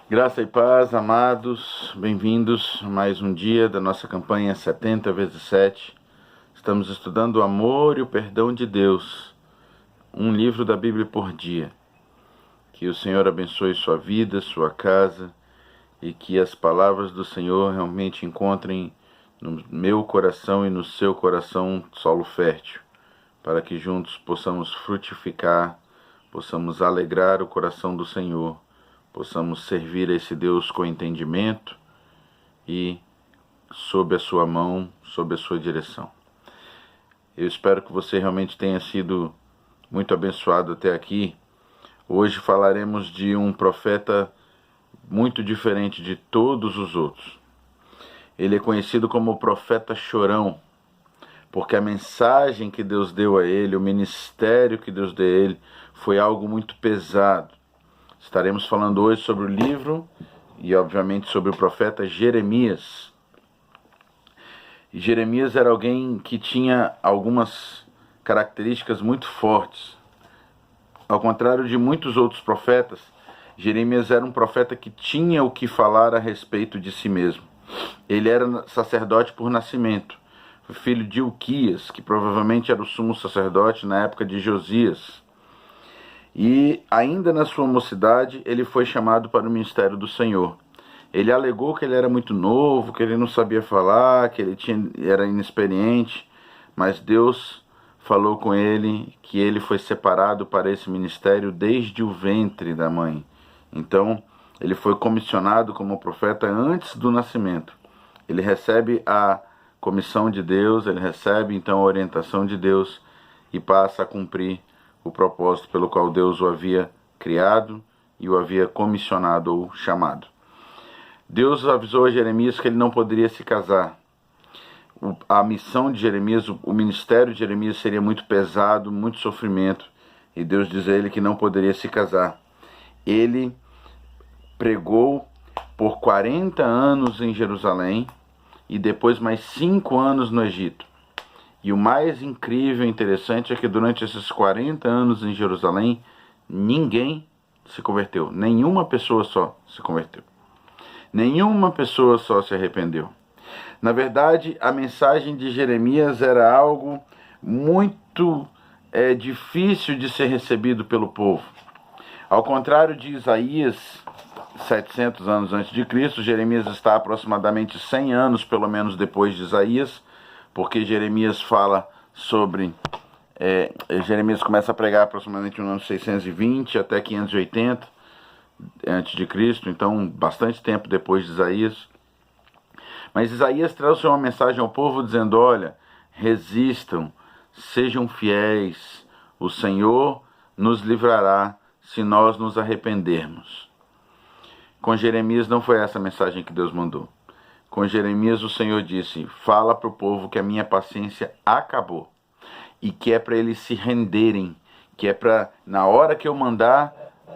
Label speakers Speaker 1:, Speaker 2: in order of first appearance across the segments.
Speaker 1: Graça e paz, amados, bem-vindos a mais um dia da nossa campanha 70 vezes 7. Estamos estudando o amor e o perdão de Deus, um livro da Bíblia por dia. Que o Senhor abençoe sua vida, sua casa, e que as palavras do Senhor realmente encontrem no meu coração e no seu coração solo fértil, para que juntos possamos frutificar, possamos alegrar o coração do Senhor, possamos servir a esse Deus com entendimento e sob a sua mão, sob a sua direção. Eu espero que você realmente tenha sido muito abençoado até aqui. Hoje falaremos de um profeta muito diferente de todos os outros. Ele é conhecido como o profeta chorão, porque a mensagem que Deus deu a ele, o ministério que Deus deu a ele, foi algo muito pesado. Estaremos falando hoje sobre o livro e, obviamente, sobre o profeta Jeremias. E Jeremias era alguém que tinha algumas características muito fortes. Ao contrário de muitos outros profetas, Jeremias era um profeta que tinha o que falar a respeito de si mesmo. Ele era sacerdote por nascimento, filho de Ilquias, que provavelmente era o sumo sacerdote na época de Josias. E ainda na sua mocidade, ele foi chamado para o ministério do Senhor. Ele alegou que ele era muito novo, que ele não sabia falar, que ele era inexperiente, mas Deus falou com ele que ele foi separado para esse ministério desde o ventre da mãe. Então, ele foi comissionado como profeta antes do nascimento. Ele recebe a comissão de Deus, ele recebe então a orientação de Deus e passa a cumprir o propósito pelo qual Deus o havia criado e o havia comissionado ou chamado. Deus avisou a Jeremias que ele não poderia se casar. A missão de Jeremias, o ministério de Jeremias seria muito pesado, muito sofrimento, e Deus diz a ele que não poderia se casar. Ele pregou por 40 anos em Jerusalém e depois mais 5 anos no Egito. E o mais incrível e interessante é que durante esses 40 anos em Jerusalém, ninguém se converteu. Nenhuma pessoa só se converteu. Nenhuma pessoa só se arrependeu. Na verdade, a mensagem de Jeremias era algo muito difícil de ser recebido pelo povo. Ao contrário de Isaías, 700 anos antes de Cristo, Jeremias está aproximadamente 100 anos, pelo menos, depois de Isaías, porque Jeremias fala sobre... Jeremias começa a pregar aproximadamente no ano 620 até 580 antes de Cristo, então bastante tempo depois de Isaías. Mas Isaías trouxe uma mensagem ao povo dizendo: olha, resistam, sejam fiéis, o Senhor nos livrará se nós nos arrependermos. Com Jeremias não foi essa a mensagem que Deus mandou. Com Jeremias o Senhor disse: fala para o povo que a minha paciência acabou e que é para eles se renderem, que é para, na hora que eu mandar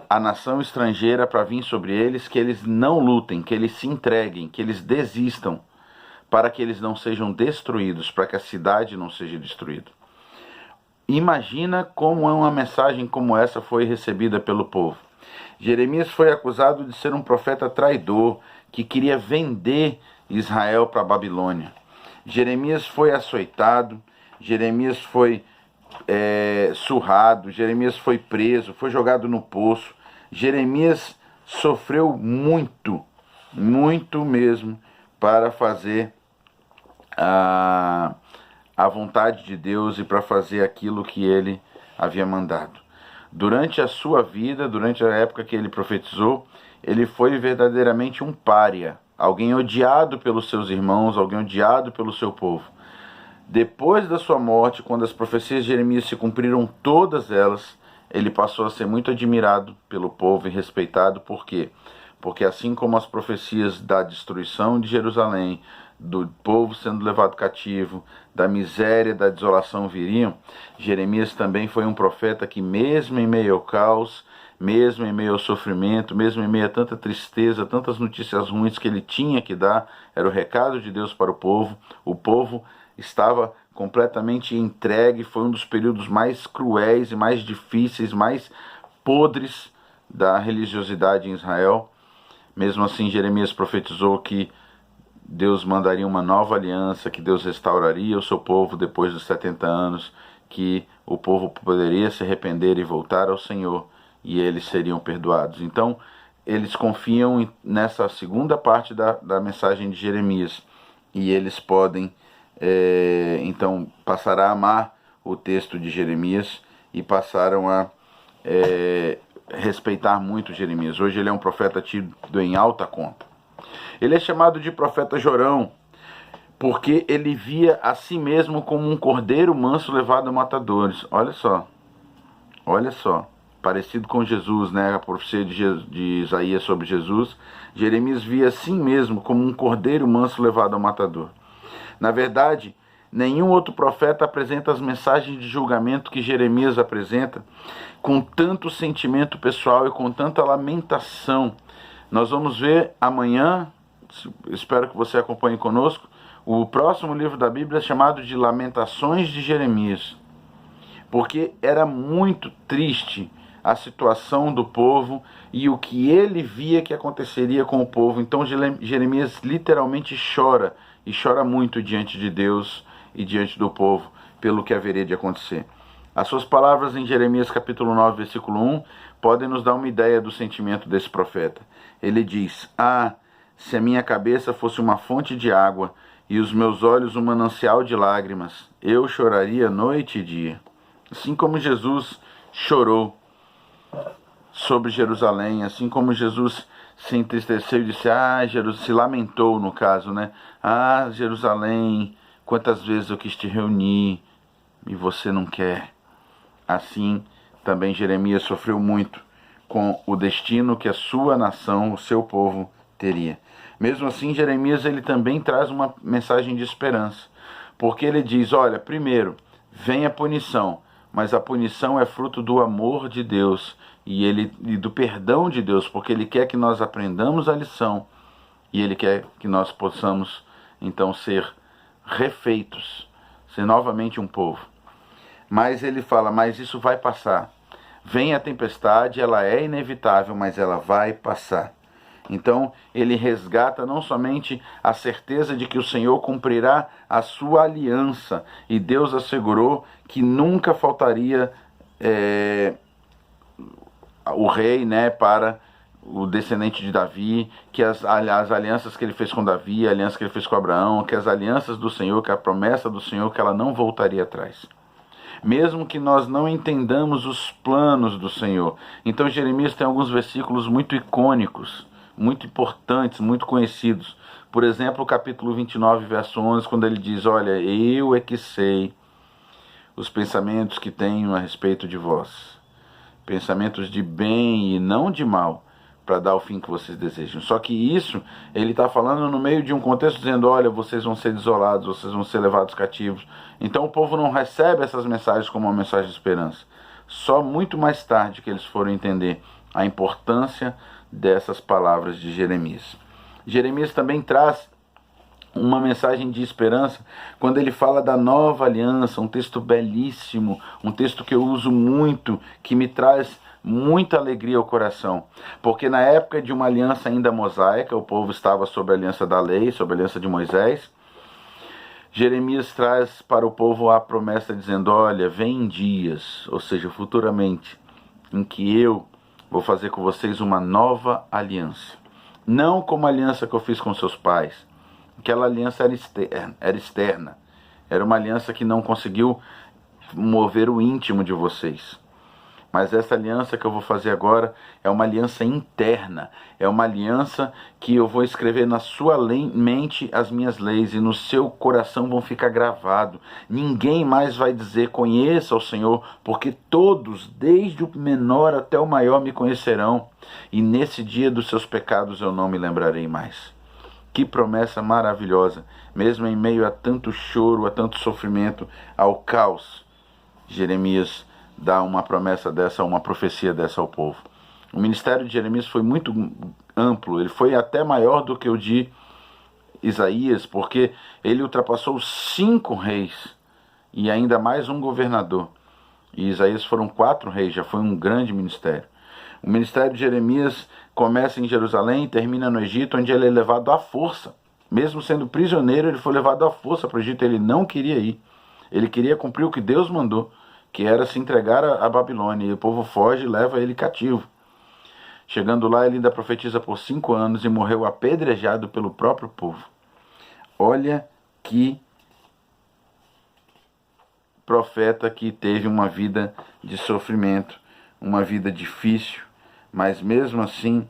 Speaker 1: a nação estrangeira para vir sobre eles, que eles não lutem, que eles se entreguem, que eles desistam, para que eles não sejam destruídos, para que a cidade não seja destruída. Imagina como uma mensagem como essa foi recebida pelo povo. Jeremias foi acusado de ser um profeta traidor, que queria vender Israel para a Babilônia. Jeremias foi açoitado, Jeremias foi surrado, Jeremias foi preso, foi jogado no poço. Jeremias sofreu muito, muito mesmo, para fazer a vontade de Deus e para fazer aquilo que ele havia mandado. Durante a sua vida, durante a época que ele profetizou, ele foi verdadeiramente um pária, alguém odiado pelos seus irmãos, alguém odiado pelo seu povo. Depois da sua morte, quando as profecias de Jeremias se cumpriram todas elas, ele passou a ser muito admirado pelo povo e respeitado. Por quê? Porque assim como as profecias da destruição de Jerusalém, do povo sendo levado cativo, da miséria, da desolação viriam, Jeremias também foi um profeta que, mesmo em meio ao caos, mesmo em meio ao sofrimento, mesmo em meio a tanta tristeza, tantas notícias ruins que ele tinha que dar, era o recado de Deus para o povo estava completamente entregue, foi um dos períodos mais cruéis e mais difíceis, mais podres da religiosidade em Israel. Mesmo assim, Jeremias profetizou que Deus mandaria uma nova aliança, que Deus restauraria o seu povo depois dos 70 anos, que o povo poderia se arrepender e voltar ao Senhor, e eles seriam perdoados. Então, eles confiam nessa segunda parte da mensagem de Jeremias, e eles podem, então, passar a amar o texto de Jeremias, e passaram a respeitar muito Jeremias. Hoje ele é um profeta tido em alta conta. Ele é chamado de profeta Jorão, porque ele via a si mesmo como um cordeiro manso levado a matadores. Olha só, parecido com Jesus, né? A profecia de Isaías sobre Jesus. Jeremias via a si mesmo como um cordeiro manso levado ao matador. Na verdade, nenhum outro profeta apresenta as mensagens de julgamento que Jeremias apresenta com tanto sentimento pessoal e com tanta lamentação. Nós vamos ver amanhã, espero que você acompanhe conosco, o próximo livro da Bíblia é chamado de Lamentações de Jeremias, porque era muito triste a situação do povo e o que ele via que aconteceria com o povo. Então Jeremias literalmente chora, e chora muito diante de Deus e diante do povo, pelo que haveria de acontecer. As suas palavras em Jeremias capítulo 9, versículo 1, podem nos dar uma ideia do sentimento desse profeta. Ele diz: se a minha cabeça fosse uma fonte de água e os meus olhos um manancial de lágrimas, eu choraria noite e dia. Assim como Jesus chorou sobre Jerusalém, assim como Jesus se entristeceu e disse, se lamentou no caso, né? Jerusalém, quantas vezes eu quis te reunir e você não quer. Assim, também Jeremias sofreu muito com o destino que a sua nação, o seu povo, teria. Mesmo assim, Jeremias ele também traz uma mensagem de esperança, porque ele diz, olha, primeiro, vem a punição, mas a punição é fruto do amor de Deus e do perdão de Deus, porque ele quer que nós aprendamos a lição e ele quer que nós possamos, então, ser refeitos, ser novamente um povo. Mas ele fala, mas isso vai passar. Vem a tempestade, ela é inevitável, mas ela vai passar. Então, ele resgata não somente a certeza de que o Senhor cumprirá a sua aliança, e Deus assegurou que nunca faltaria o rei, né, para o descendente de Davi, que as alianças que ele fez com Davi, a aliança que ele fez com Abraão, que as alianças do Senhor, que a promessa do Senhor, que ela não voltaria atrás. Mesmo que nós não entendamos os planos do Senhor. Então Jeremias tem alguns versículos muito icônicos, muito importantes, muito conhecidos. Por exemplo, o capítulo 29, verso 11, quando ele diz, olha, eu é que sei os pensamentos que tenho a respeito de vós. Pensamentos de bem e não de mal, para dar o fim que vocês desejam. Só que isso, ele está falando no meio de um contexto dizendo, olha, vocês vão ser desolados, vocês vão ser levados cativos. Então o povo não recebe essas mensagens como uma mensagem de esperança. Só muito mais tarde que eles foram entender a importância dessas palavras de Jeremias. Jeremias também traz uma mensagem de esperança quando ele fala da nova aliança, um texto belíssimo, um texto que eu uso muito, que me traz muita alegria ao coração, porque na época de uma aliança ainda mosaica, o povo estava sob a aliança da lei, sob a aliança de Moisés. Jeremias traz para o povo a promessa dizendo, olha, vem dias, ou seja, futuramente, em que eu vou fazer com vocês uma nova aliança, não como a aliança que eu fiz com seus pais. Aquela aliança era externa, era uma aliança que não conseguiu mover o íntimo de vocês. Mas essa aliança que eu vou fazer agora é uma aliança interna, é uma aliança que eu vou escrever na sua mente as minhas leis e no seu coração vão ficar gravados. Ninguém mais vai dizer conheça o Senhor, porque todos, desde o menor até o maior, me conhecerão, e nesse dia dos seus pecados eu não me lembrarei mais. Que promessa maravilhosa, mesmo em meio a tanto choro, a tanto sofrimento, ao caos. Jeremias dá uma promessa dessa, uma profecia dessa ao povo. O ministério de Jeremias foi muito amplo, ele foi até maior do que o de Isaías, porque ele ultrapassou 5 reis e ainda mais um governador. E Isaías foram 4 reis, já foi um grande ministério. O ministério de Jeremias começa em Jerusalém e termina no Egito, onde ele é levado à força. Mesmo sendo prisioneiro, ele foi levado à força para o Egito. Ele não queria ir. Ele queria cumprir o que Deus mandou, que era se entregar à Babilônia. E o povo foge e leva ele cativo. Chegando lá, ele ainda profetiza por 5 anos e morreu apedrejado pelo próprio povo. Olha que profeta que teve uma vida de sofrimento, uma vida difícil, mas mesmo assim,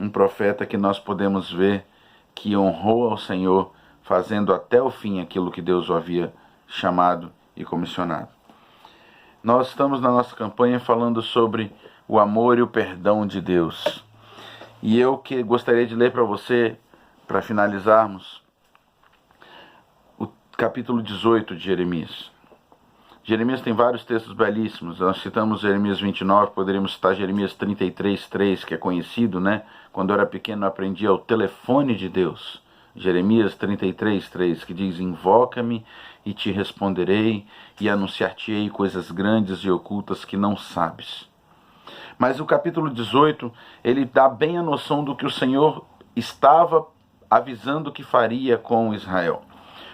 Speaker 1: um profeta que nós podemos ver que honrou ao Senhor, fazendo até o fim aquilo que Deus o havia chamado e comissionado. Nós estamos na nossa campanha falando sobre o amor e o perdão de Deus. E eu que gostaria de ler para você, para finalizarmos, o capítulo 18 de Jeremias. Jeremias tem vários textos belíssimos. Nós citamos Jeremias 29, poderíamos citar Jeremias 33:3, que é conhecido, né? Quando eu era pequeno eu aprendia o telefone de Deus. Jeremias 33:3, que diz: invoca-me e te responderei e anunciar-te-ei coisas grandes e ocultas que não sabes. Mas o capítulo 18, ele dá bem a noção do que o Senhor estava avisando que faria com Israel.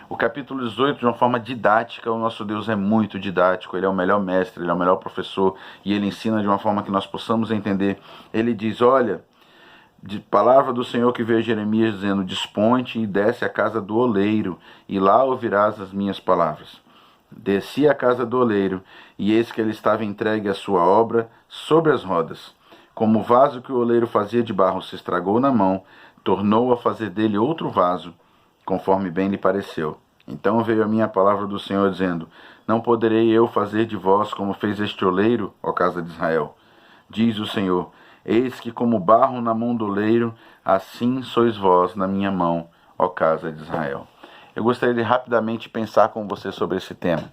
Speaker 1: O capítulo 18, de uma forma didática, o nosso Deus é muito didático, Ele é o melhor mestre, Ele é o melhor professor, e Ele ensina de uma forma que nós possamos entender. Ele diz, olha, de palavra do Senhor que veio a Jeremias dizendo, desponte e desce à casa do oleiro, e lá ouvirás as minhas palavras. Desci à casa do oleiro, e eis que ele estava entregue à sua obra sobre as rodas. Como o vaso que o oleiro fazia de barro se estragou na mão, tornou a fazer dele outro vaso, conforme bem lhe pareceu. Então veio a minha palavra do Senhor, dizendo, não poderei eu fazer de vós como fez este oleiro, ó casa de Israel? Diz o Senhor, eis que como barro na mão do oleiro, assim sois vós na minha mão, ó casa de Israel. Eu gostaria de rapidamente pensar com você sobre esse tema.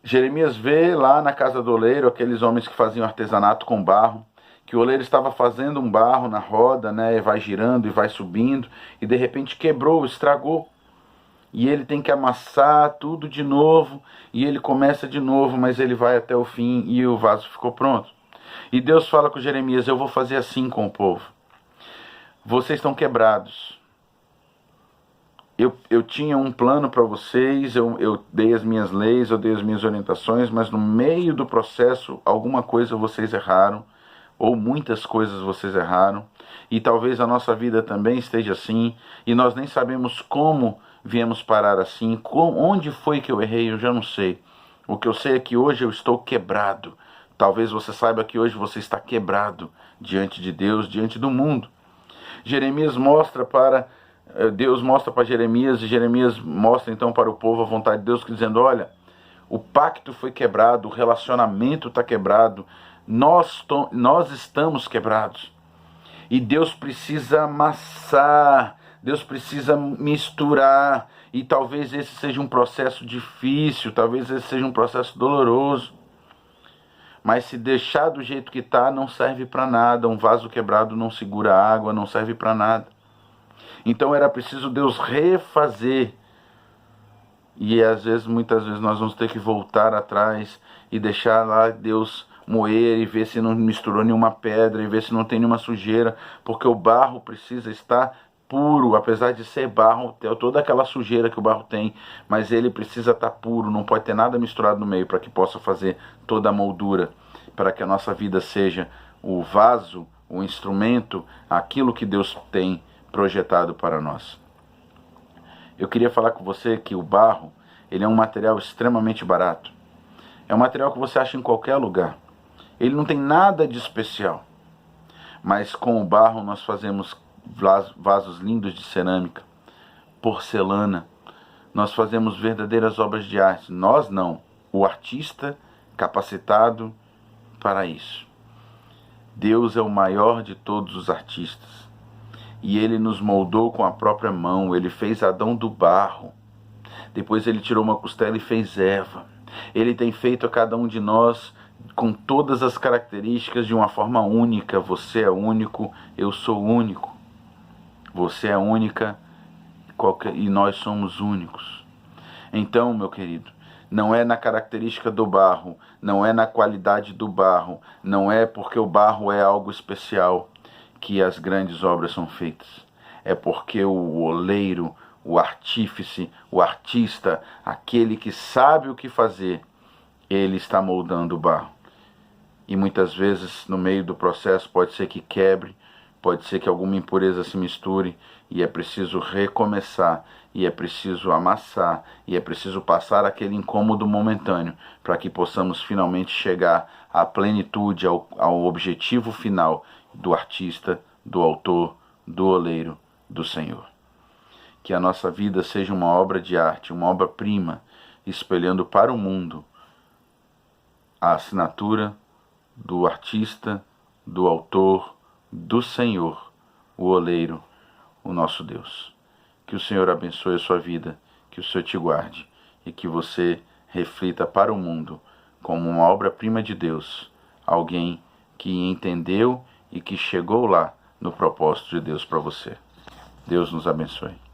Speaker 1: Jeremias vê lá na casa do oleiro aqueles homens que faziam artesanato com barro, que o oleiro estava fazendo um barro na roda, né, e vai girando e vai subindo, e de repente quebrou, estragou. E ele tem que amassar tudo de novo, e ele começa de novo, mas ele vai até o fim e o vaso ficou pronto. E Deus fala com Jeremias, eu vou fazer assim com o povo. Vocês estão quebrados. Eu tinha um plano para vocês, eu dei as minhas leis, eu dei as minhas orientações, mas no meio do processo, alguma coisa vocês erraram, ou muitas coisas vocês erraram, e talvez a nossa vida também esteja assim, e nós nem sabemos como viemos parar assim, onde foi que eu errei, eu já não sei. O que eu sei é que hoje eu estou quebrado. Talvez você saiba que hoje você está quebrado diante de Deus, diante do mundo. Deus mostra para Jeremias, e Jeremias mostra então para o povo a vontade de Deus, dizendo, olha, o pacto foi quebrado, o relacionamento está quebrado, nós estamos quebrados. E Deus precisa amassar, Deus precisa misturar, e talvez esse seja um processo difícil, talvez esse seja um processo doloroso. Mas se deixar do jeito que está, não serve para nada, um vaso quebrado não segura água, não serve para nada. Então era preciso Deus refazer. E muitas vezes nós vamos ter que voltar atrás e deixar lá Deus moer e ver se não misturou nenhuma pedra e ver se não tem nenhuma sujeira, porque o barro precisa estar puro, apesar de ser barro, toda aquela sujeira que o barro tem, mas ele precisa estar puro, não pode ter nada misturado no meio para que possa fazer toda a moldura, para que a nossa vida seja o vaso, o instrumento, aquilo que Deus tem projetado para nós. Eu queria falar com você que o barro, ele é um material extremamente barato. É um material que você acha em qualquer lugar. Ele não tem nada de especial. Mas com o barro nós fazemos vasos lindos de cerâmica, porcelana. Nós fazemos verdadeiras obras de arte. Nós não. O artista capacitado para isso. Deus é o maior de todos os artistas. E Ele nos moldou com a própria mão. Ele fez Adão do barro. Depois Ele tirou uma costela e fez Eva. Ele tem feito a cada um de nós com todas as características de uma forma única. Você é único, eu sou único. Você é única e nós somos únicos. Então, meu querido, não é na característica do barro, não é na qualidade do barro, não é porque o barro é algo especial que as grandes obras são feitas. É porque o oleiro, o artífice, o artista, aquele que sabe o que fazer, ele está moldando o barro. E muitas vezes no meio do processo pode ser que quebre, pode ser que alguma impureza se misture, e é preciso recomeçar, e é preciso amassar, e é preciso passar aquele incômodo momentâneo, para que possamos finalmente chegar à plenitude, ao objetivo final do artista, do autor, do oleiro, do Senhor. Que a nossa vida seja uma obra de arte, uma obra-prima, espelhando para o mundo a assinatura do artista, do autor, do Senhor, o oleiro, o nosso Deus. Que o Senhor abençoe a sua vida, que o Senhor te guarde e que você reflita para o mundo como uma obra-prima de Deus, alguém que entendeu e que chegou lá no propósito de Deus para você. Deus nos abençoe.